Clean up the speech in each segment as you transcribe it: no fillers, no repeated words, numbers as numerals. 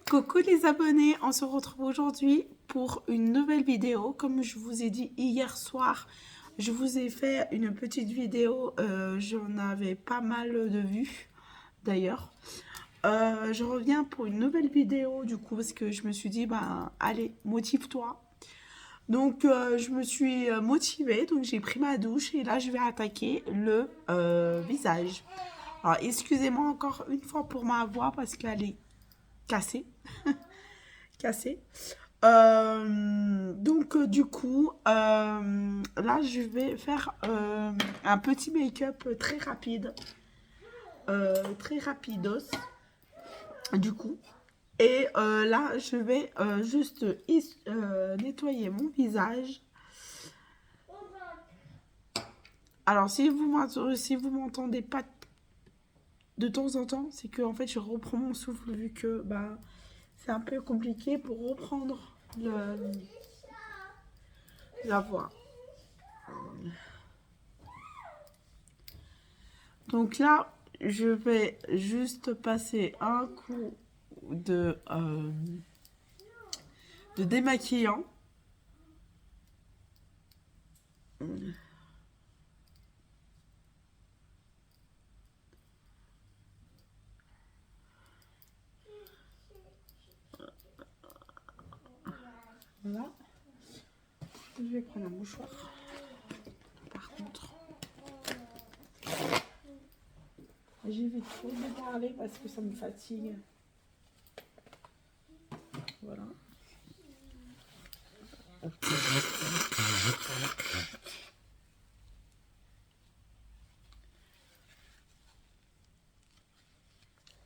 Coucou les abonnés, on se retrouve aujourd'hui pour une nouvelle vidéo. Comme je vous ai dit hier soir, je vous ai fait une petite vidéo, j'en avais pas mal de vues d'ailleurs. Je reviens pour une nouvelle vidéo du coup parce que je me suis dit, ben allez, motive-toi. Donc je me suis motivée, donc j'ai pris ma douche et là je vais attaquer le visage. Alors excusez-moi encore une fois pour ma voix parce qu'elle est cassée. Cassée. Du coup, là, je vais faire un petit make-up très rapide. Très rapidos, du coup. Et là, je vais juste nettoyer mon visage. Alors, si vous m'entendez pas de temps en temps, c'est que en fait, je reprends mon souffle vu que bah, c'est un peu compliqué pour reprendre la voix. Donc là, je vais juste passer un coup de démaquillant. Voilà. Je vais prendre un mouchoir. Par contre, j'évite trop de parler parce que ça me fatigue. Voilà.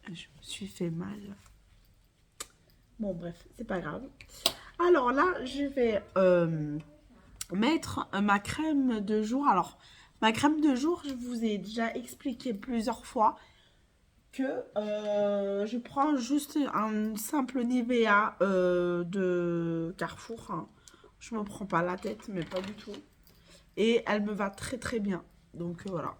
Je me suis fait mal. Bon, bref, c'est pas grave. Alors là, je vais mettre ma crème de jour. Alors, ma crème de jour, je vous ai déjà expliqué plusieurs fois que je prends juste un simple Nivea de Carrefour. Hein. Je me prends pas la tête, mais pas du tout. Et elle me va très très bien. Donc voilà.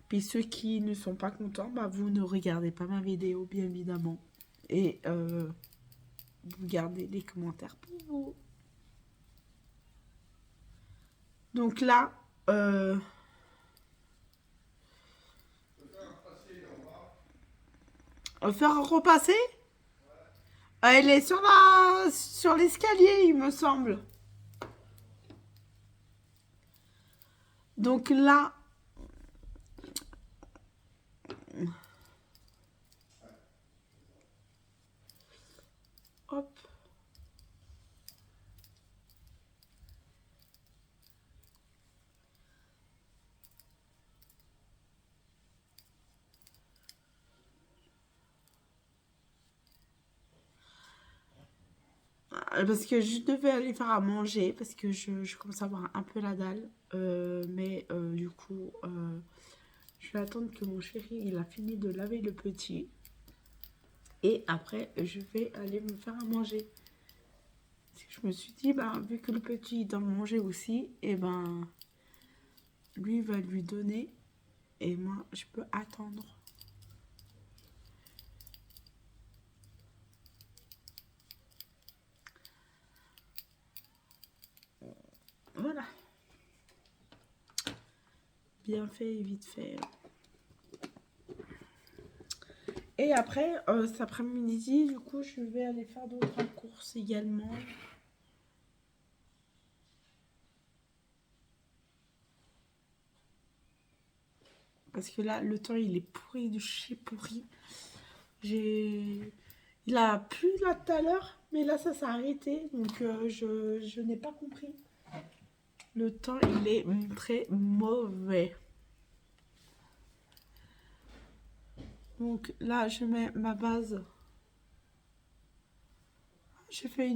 Puis ceux qui ne sont pas contents, bah, vous ne regardez pas ma vidéo, bien évidemment. Et vous gardez les commentaires pour vous. Donc là, faire repasser. Elle est sur l'escalier, il me semble. Donc là, hop. Parce que je devais aller faire à manger parce que je commence à avoir un peu la dalle. Du coup, je vais attendre que mon chéri il a fini de laver le petit. Et après, je vais aller me faire à manger. Parce que je me suis dit, bah, vu que le petit doit manger aussi, et ben, lui va lui donner. Et moi, je peux attendre. Voilà. Bien fait et vite fait. Et après, cet après-midi, du coup, je vais aller faire d'autres courses également. Parce que là, le temps, il est pourri de chez pourri. Il a plu là tout à l'heure, mais là, ça s'est arrêté. Donc, je n'ai pas compris. Le temps, il est très mauvais. Donc là, je mets ma base. J'ai fait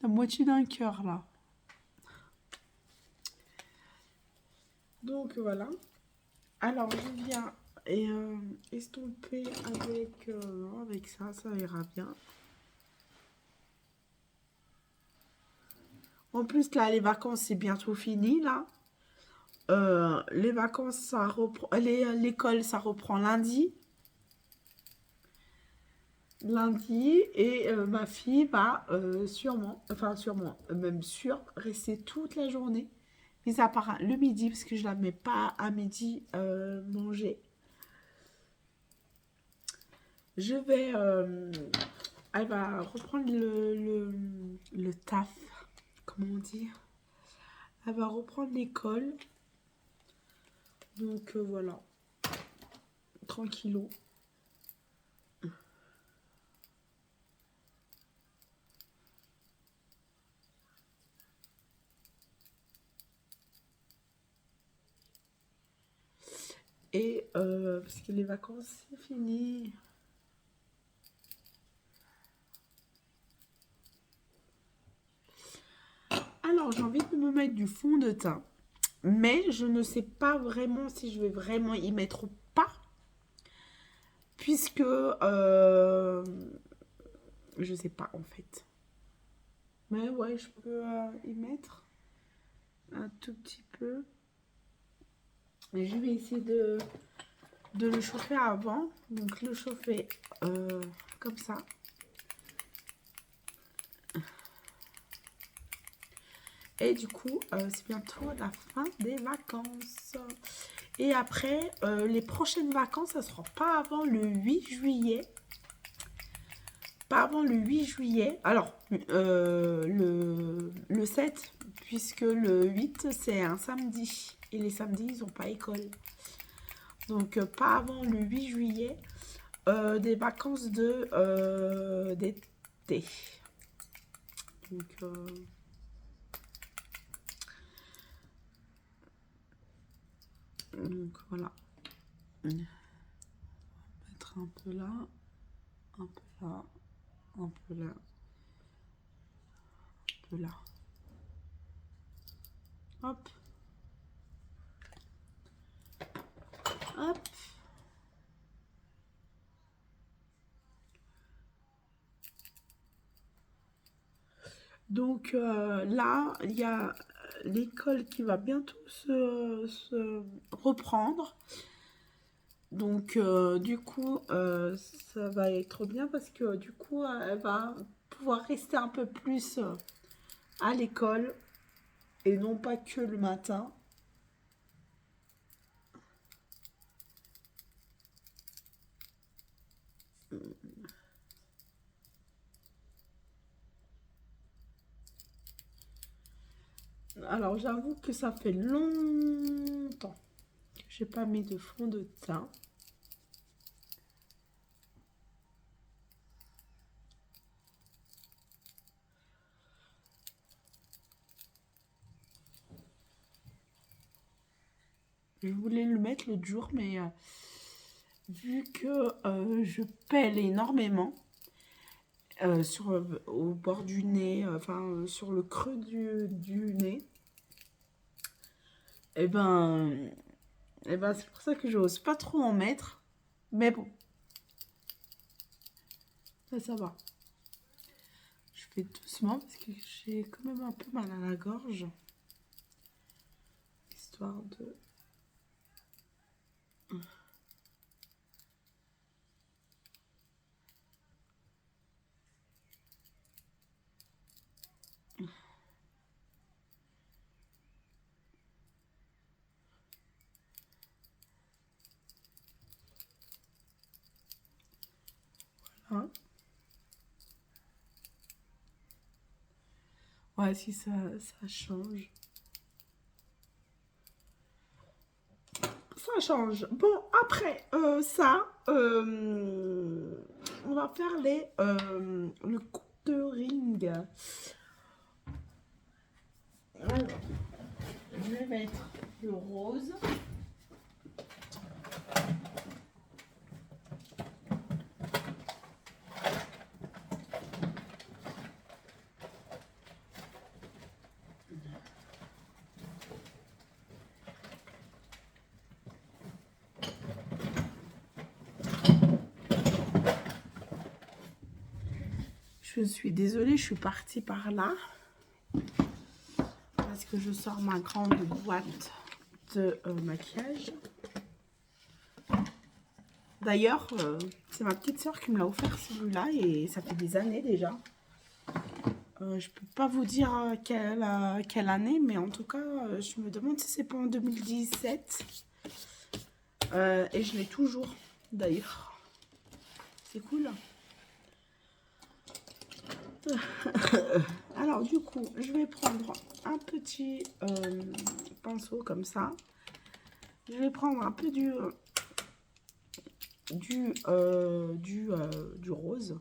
la moitié d'un cœur là. Donc voilà. Alors je viens et estomper avec ça, ça ira bien. En plus là, les vacances c'est bientôt fini là. Les vacances ça reprend, l'école ça reprend lundi. lundi et ma fille va sûrement, même sûr, rester toute la journée. Mis à part le midi, parce que je la mets pas à midi manger. Je vais... elle va reprendre le taf, comment dire. Elle va reprendre l'école. Donc voilà, tranquillou. Et parce que les vacances, c'est fini. Alors, j'ai envie de me mettre du fond de teint. Mais je ne sais pas vraiment si je vais vraiment y mettre ou pas. Puisque je sais pas en fait. Mais ouais, je peux y mettre un tout petit peu. Mais je vais essayer de le chauffer avant. Donc le chauffer comme ça. Et du coup, c'est bientôt la fin des vacances. Et après, les prochaines vacances, ça ne sera pas avant le 8 juillet. Pas avant le 8 juillet. Alors, le 7, puisque le 8, c'est un samedi. Et les samedis, ils n'ont pas école. Donc, pas avant le 8 juillet, des vacances d'été. Donc, voilà. On va mettre un peu là, un peu là, un peu là, un peu là. Hop. Hop. Donc là, il y a l'école qui va bientôt se reprendre. Donc du coup, ça va être bien parce que du coup, elle va pouvoir rester un peu plus à l'école et non pas que le matin. Alors j'avoue que ça fait longtemps que j'ai pas mis de fond de teint. Je voulais le mettre l'autre jour, mais vu que je pèle énormément au bord du nez, sur le creux du nez, et ben, c'est pour ça que j'ose pas trop en mettre. Mais bon, ça va. Je fais doucement parce que j'ai quand même un peu mal à la gorge. Histoire de... Voilà. Ouais, si ça change. Ça change. Bon, après ça, on va faire le contouring. Alors, je vais mettre le rose. Je suis désolée, je suis partie par là. Parce que je sors ma grande boîte de maquillage. D'ailleurs, c'est ma petite soeur qui me l'a offert celui-là et ça fait des années déjà. Je peux pas vous dire quelle année, mais en tout cas, je me demande si c'est pas en 2017. Et je l'ai toujours, d'ailleurs. C'est cool. Alors, du coup, je vais prendre un petit pinceau comme ça. Je vais prendre un peu du rose.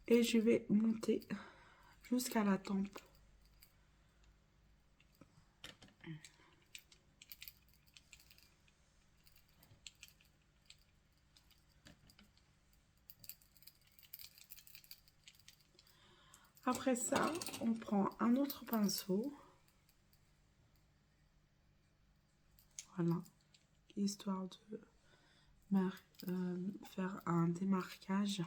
Et je vais monter jusqu'à la tempe. Après ça, on prend un autre pinceau. Voilà. Histoire de faire un démarquage.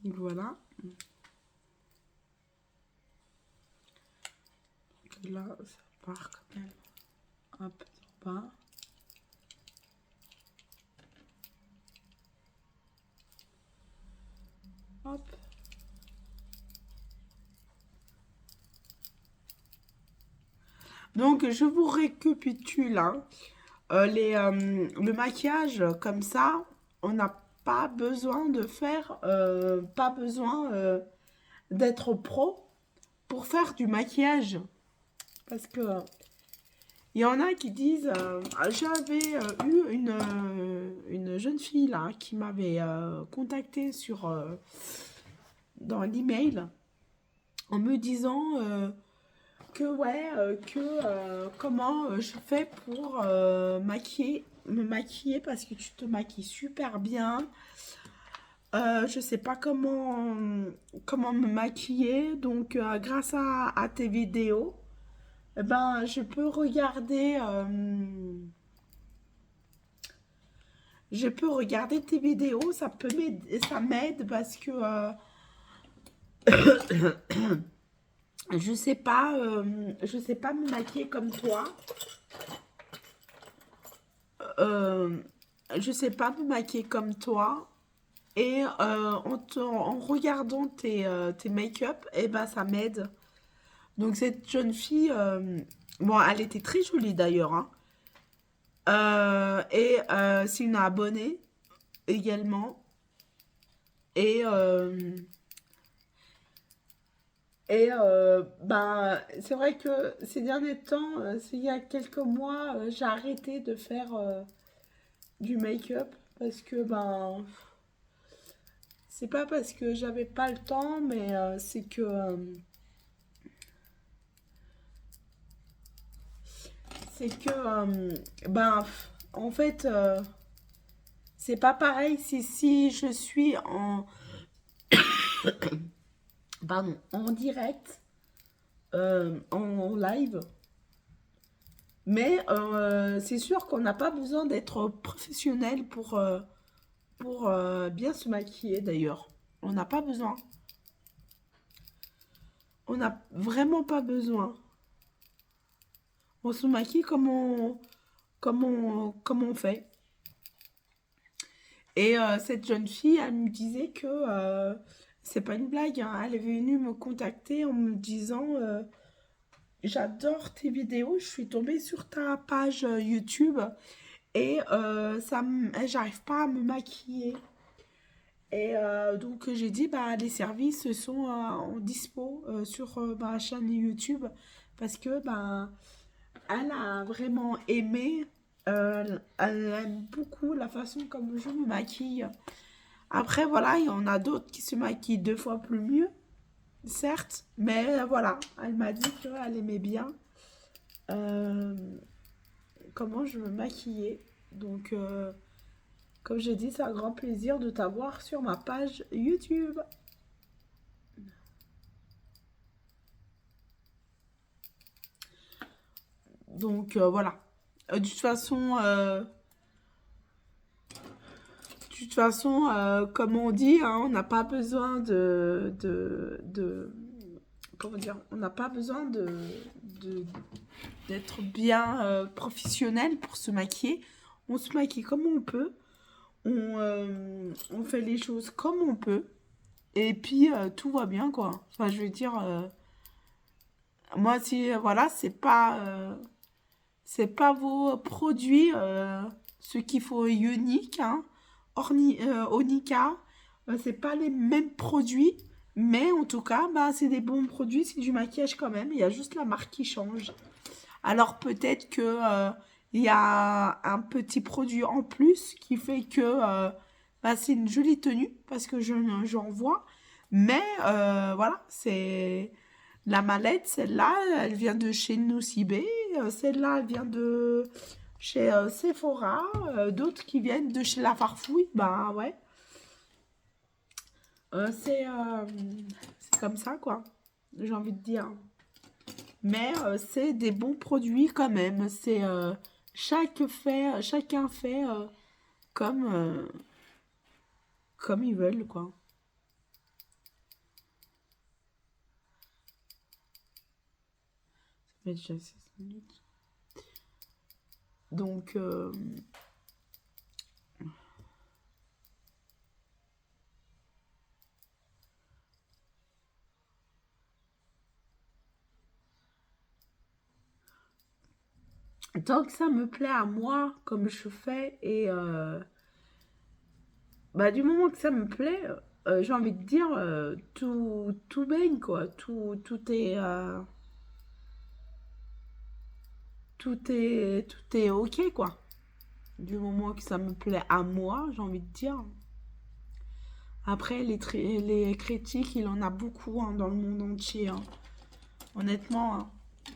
Donc voilà. Donc là, ça part quand même un peu en bas. Hop. Donc, je vous récapitule, hein. Le maquillage comme ça, on n'a pas besoin de faire, pas besoin d'être pro pour faire du maquillage. Parce que il y en a qui disent, j'avais eu une jeune fille là qui m'avait contacté dans l'email en me disant comment je fais pour me maquiller parce que tu te maquilles super bien. Je sais pas comment me maquiller, donc grâce à tes vidéos, eh ben, je peux regarder tes vidéos, ça m'aide parce que je sais pas me maquiller comme toi. Je sais pas me maquiller comme toi. Et en regardant tes make-up, eh ben, ça m'aide. Donc cette jeune fille, bon, elle était très jolie d'ailleurs, hein. C'est une abonnée également. Et, euh, ben, c'est vrai que ces derniers temps, il y a quelques mois, j'ai arrêté de faire du make-up parce que ben, c'est pas parce que j'avais pas le temps, mais ben, en fait, c'est pas pareil si je suis en direct, en live. Mais c'est sûr qu'on n'a pas besoin d'être professionnel pour bien se maquiller d'ailleurs. On n'a pas besoin. On n'a vraiment pas besoin. On se maquille comme on fait. Et cette jeune fille, elle me disait que c'est pas une blague, hein. Elle est venue me contacter en me disant j'adore tes vidéos, je suis tombée sur ta page YouTube et j'arrive pas à me maquiller. Et donc j'ai dit bah les services sont en dispo sur ma chaîne YouTube parce que bah elle a vraiment aimé, elle aime beaucoup la façon comme je me maquille. Après, voilà, il y en a d'autres qui se maquillent deux fois plus mieux, certes, mais voilà, elle m'a dit qu'elle aimait bien euh, comment je me maquillais. Donc, comme j'ai dit, c'est un grand plaisir de t'avoir sur ma page YouTube. Donc, voilà. De toute façon, comme on dit, hein, on n'a pas besoin comment dire, on n'a pas besoin de- d'être bien professionnel pour se maquiller. On se maquille comme on peut, on fait les choses comme on peut, et puis tout va bien, quoi. Enfin, je veux dire, moi, si, voilà, c'est pas vos produits, ce qu'il faut unique, hein, Onika, c'est pas les mêmes produits, mais en tout cas, bah, c'est des bons produits, c'est du maquillage quand même, il y a juste la marque qui change. Alors peut-être que il y a un petit produit en plus qui fait que bah, c'est une jolie tenue, parce que j'en vois, mais voilà, c'est la mallette, celle-là, elle vient de chez Nocibé, celle-là, elle vient de chez Sephora, d'autres qui viennent de chez La Farfouille, bah ouais. C'est comme ça, quoi, j'ai envie de dire. Mais c'est des bons produits quand même. Chacun fait comme, comme ils veulent, quoi. Ça fait déjà 16 minutes. Donc, tant que ça me plaît à moi, comme je fais, et bah, du moment que ça me plaît, j'ai envie de dire, tout baigne, quoi. Tout est ok, quoi. Du moment que ça me plaît à moi, j'ai envie de dire. Après, les critiques, il en a beaucoup hein, dans le monde entier, hein. Honnêtement, hein.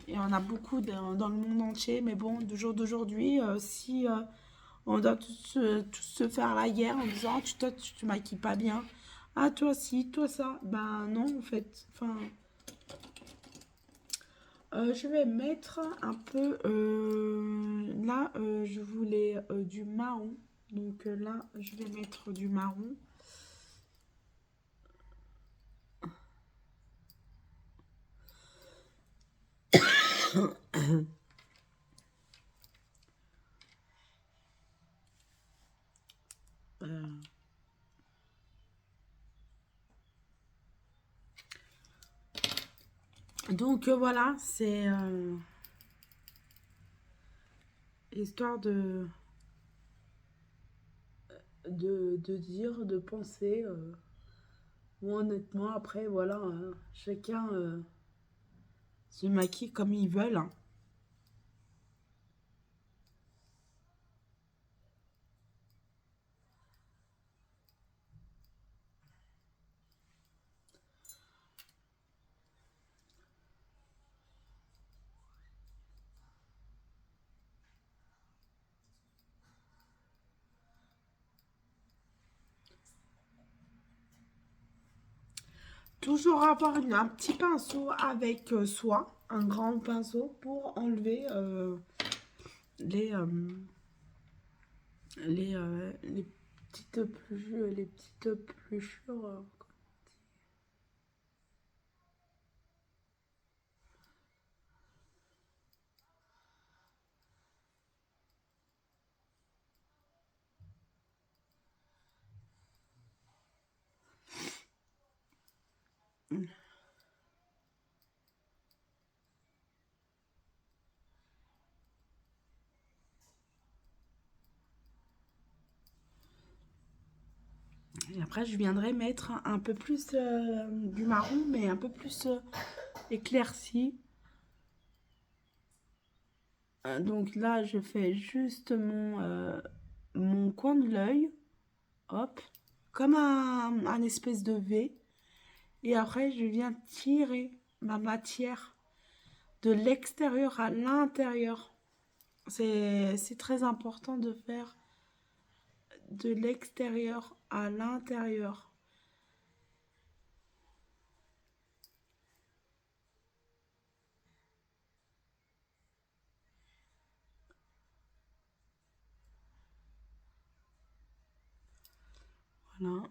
Il y en a beaucoup dans le monde entier. Mais bon, du jour d'aujourd'hui, si on doit tous se faire la guerre en disant ah, toi, tu te maquilles pas bien. Ah, toi, si, toi, ça. Ben non, en fait. Enfin, je vais mettre un peu. Là, je voulais du marron. Donc là, je vais mettre du marron. Euh, donc voilà, c'est histoire de dire, de penser. Moi, honnêtement, après, voilà, chacun se maquille comme ils veulent, hein. Toujours avoir un petit pinceau avec soi, un grand pinceau pour enlever les, euh, les les petites pluchures. Et après, je viendrai mettre un peu plus du marron, mais un peu plus éclairci. Donc là, je fais juste mon coin de l'œil, hop, comme un espèce de V. Et après, je viens tirer ma matière de l'extérieur à l'intérieur. C'est très important de faire de l'extérieur à l'intérieur. Voilà.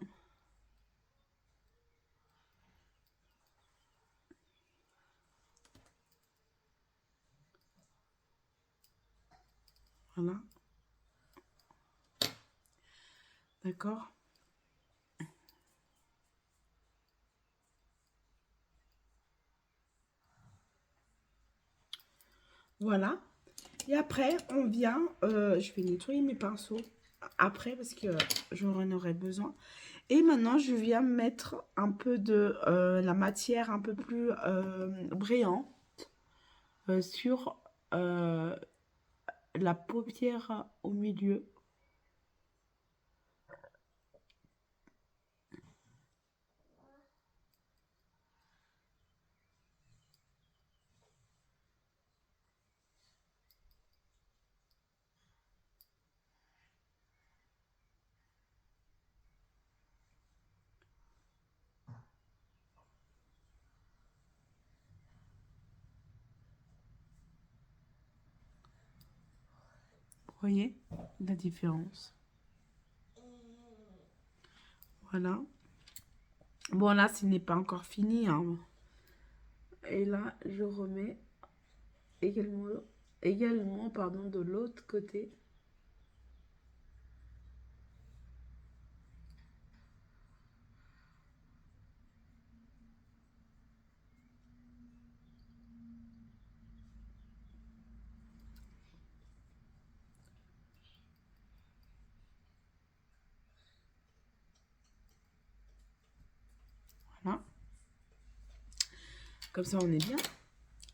Voilà. D'accord. Voilà. Et après, on vient, je vais nettoyer mes pinceaux après parce que j'en aurai besoin. Et maintenant, je viens mettre un peu de la matière un peu plus brillante sur la paupière au milieu. Vous voyez la différence? Voilà. Bon, là, ce n'est pas encore fini, hein. Et là, je remets également pardon, de l'autre côté. Voilà. Comme ça, on est bien.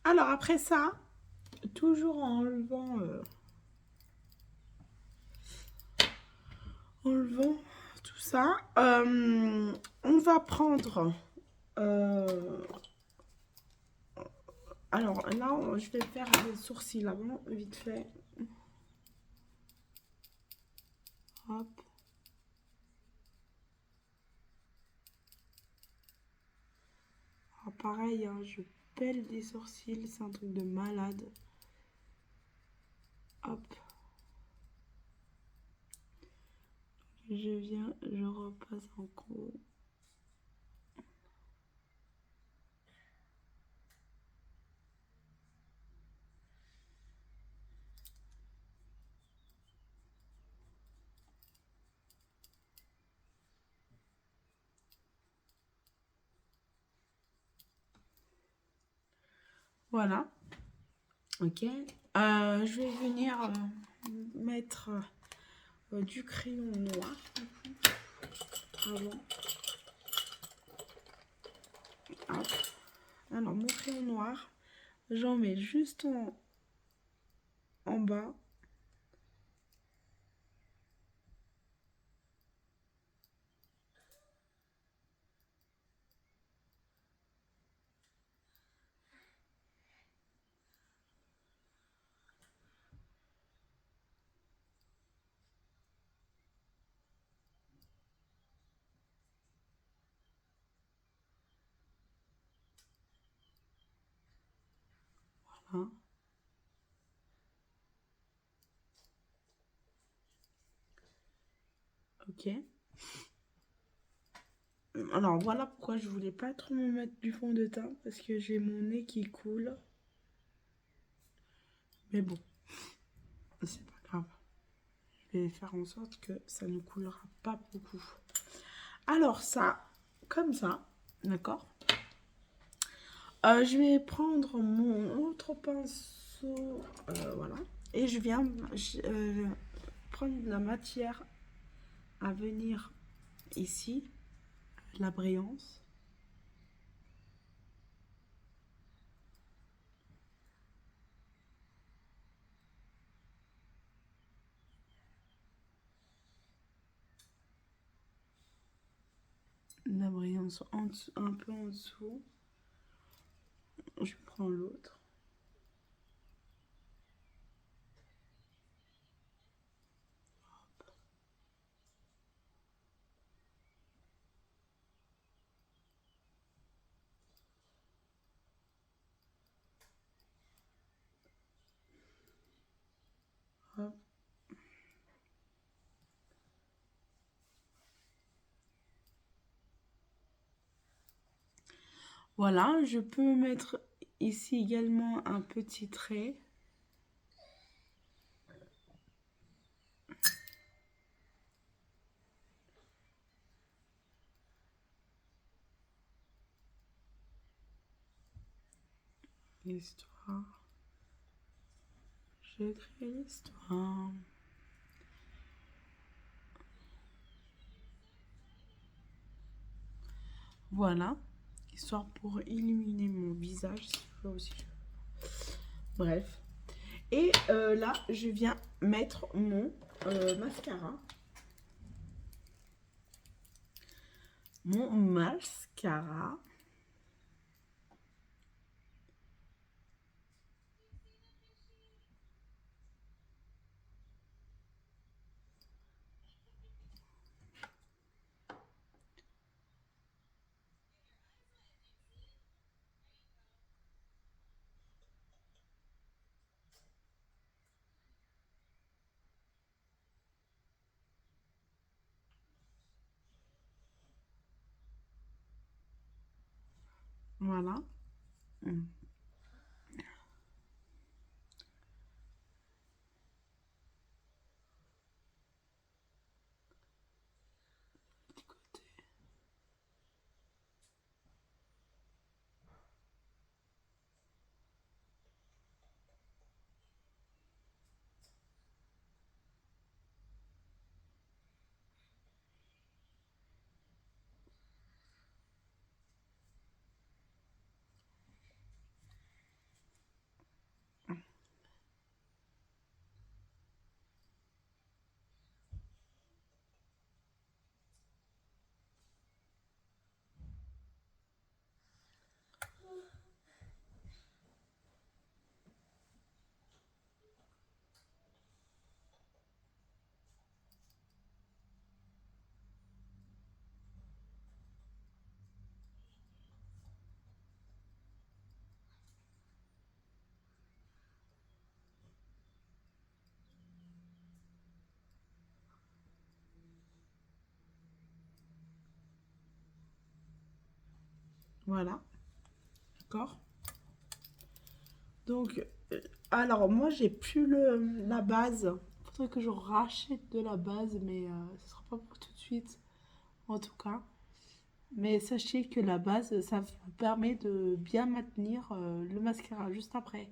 Alors, après ça, toujours en enlevant tout ça, on va prendre... alors là, je vais faire des sourcils avant, vite fait. Hop. Alors, pareil, hein, je pèle des sourcils, c'est un truc de malade. Hop. Je viens, je repasse en gros. Voilà. Ok. Je vais venir mettre du crayon noir avant. Hop. Alors, mon crayon noir, j'en mets juste en bas. Voilà. Ok. Alors, voilà pourquoi je voulais pas trop me mettre du fond de teint. Parce que j'ai mon nez qui coule. Mais bon, c'est pas grave. Je vais faire en sorte que ça ne coulera pas beaucoup. Alors ça, comme ça, d'accord. Je vais prendre mon autre pinceau, voilà. Et je viens prendre la matière à venir ici, la brillance. La brillance en dessous, un peu en dessous. Je prends l'autre. Hop. Voilà, je peux mettre ici également un petit trait. L'histoire. J'écris l'histoire. Voilà. Histoire pour illuminer mon visage, si je veux aussi. Bref. Et là, je viens mettre mon mascara. Mon mascara. Voilà. Petit côté. Voilà. D'accord. Donc, alors moi, j'ai plus la base. Faudrait que je rachète de la base, mais ce sera pas pour tout de suite, en tout cas. Mais sachez que la base, ça vous permet de bien maintenir le mascara juste après.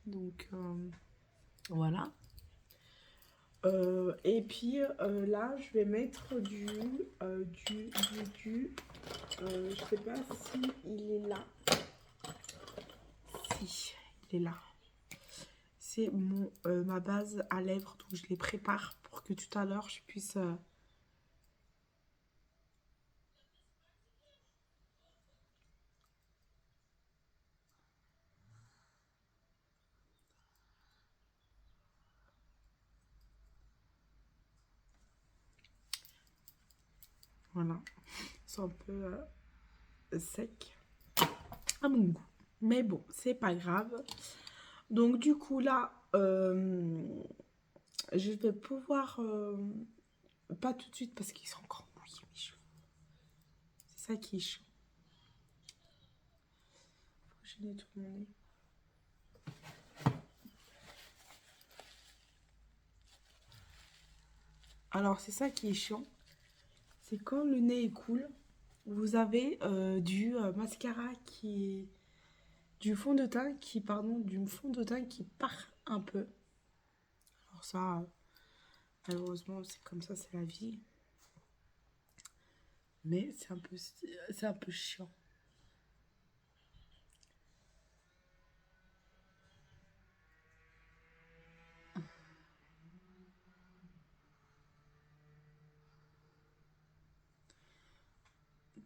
Donc, voilà. Et puis là, je vais mettre je sais pas si il est là. Si, il est là. C'est ma base à lèvres, donc je les prépare pour que tout à l'heure je puisse... voilà, c'est un peu sec à mon goût. Mais bon, c'est pas grave. Donc du coup là, je vais pouvoir... pas tout de suite parce qu'ils sont encore mouillés mes cheveux. C'est ça qui est chaud. Faut que je nettoie mon nez. Alors c'est ça qui est chiant. C'est quand le nez est cool, vous avez du mascara qui est... du fond de teint qui part un peu. Alors ça, malheureusement, c'est comme ça, c'est la vie. Mais c'est un peu chiant.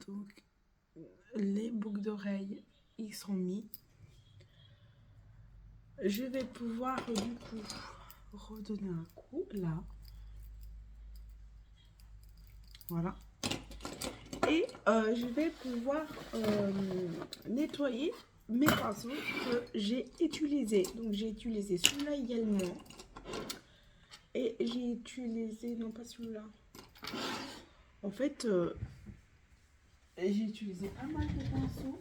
Donc, les boucles d'oreilles, ils sont mis. Je vais pouvoir, du coup, redonner un coup, là. Voilà. Et je vais pouvoir nettoyer mes pinceaux que j'ai utilisés. Donc, j'ai utilisé celui-là également. Et j'ai utilisé, non pas celui-là. En fait, j'ai utilisé pas mal de pinceaux.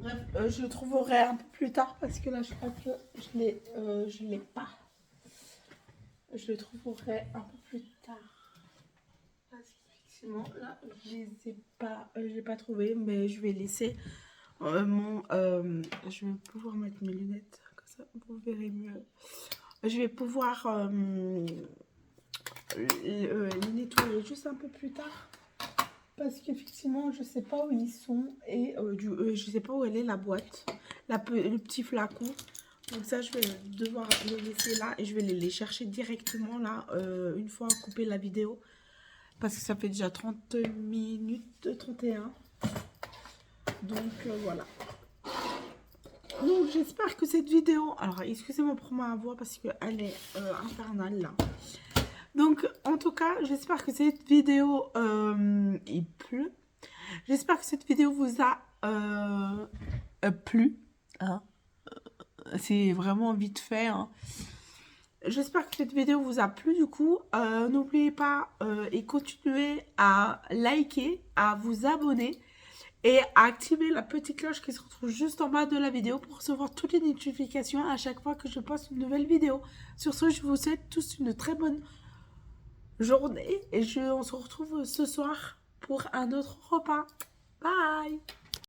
Bref, je le trouverai un peu plus tard parce que là, je crois que je l'ai pas. Je le trouverai un peu plus tard. Parce qu'effectivement, là, je l'ai pas trouvé, mais je vais laisser je vais pouvoir mettre mes lunettes, comme ça vous verrez mieux. Je vais pouvoir les nettoyer juste un peu plus tard. Parce qu'effectivement, je sais pas où ils sont et je sais pas où elle est la boîte, le petit flacon. Donc ça, je vais devoir le laisser là et je vais les chercher directement là une fois coupé la vidéo. Parce que ça fait déjà 30 minutes, 31. Donc voilà. Donc j'espère que cette vidéo... Alors excusez-moi pour ma voix parce qu'elle est infernale là. Donc en tout cas, j'espère que cette vidéo... il pleut. J'espère que cette vidéo vous a plu. Hein. C'est vraiment vite fait. Hein. J'espère que cette vidéo vous a plu du coup. N'oubliez pas et continuez à liker, à vous abonner et à activer la petite cloche qui se retrouve juste en bas de la vidéo pour recevoir toutes les notifications à chaque fois que je poste une nouvelle vidéo. Sur ce, je vous souhaite tous une très bonne journée et on se retrouve ce soir pour un autre repas. Bye!